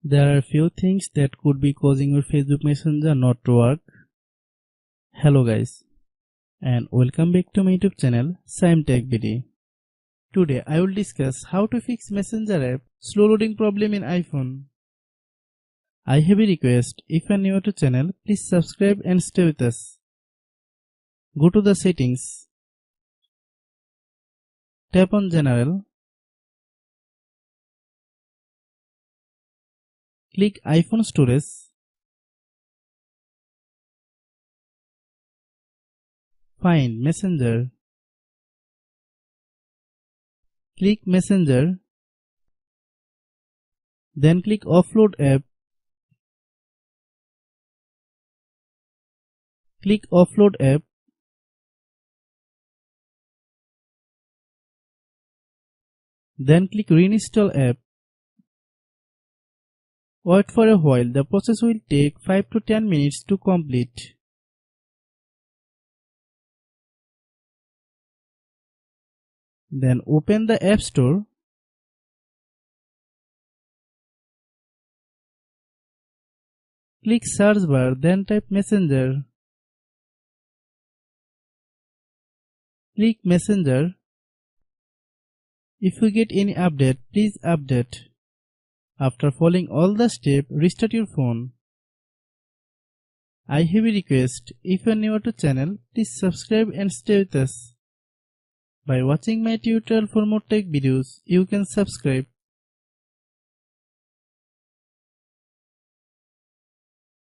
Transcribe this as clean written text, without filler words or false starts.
There are few things that could be causing your Facebook Messenger not to work. Hello guys, and welcome back to my YouTube channel Shaem Tech BD. Today I will discuss how to fix Messenger app slow loading problem in iPhone. I have a request, if you are new to channel, please subscribe and stay with us. Go to the settings. Tap on General. Click iPhone Storage. Find Messenger. Click Messenger. Then click Offload App. Click Offload App. Then click Reinstall App. Wait for a while, the process will take 5 to 10 minutes to complete. Then open the App Store. Click search bar, then type Messenger. Click Messenger. If you get any update, please update. After following all the steps, restart your phone. I have a request, if you are new to channel, please subscribe and stay with us. By watching my tutorial for more tech videos, you can subscribe.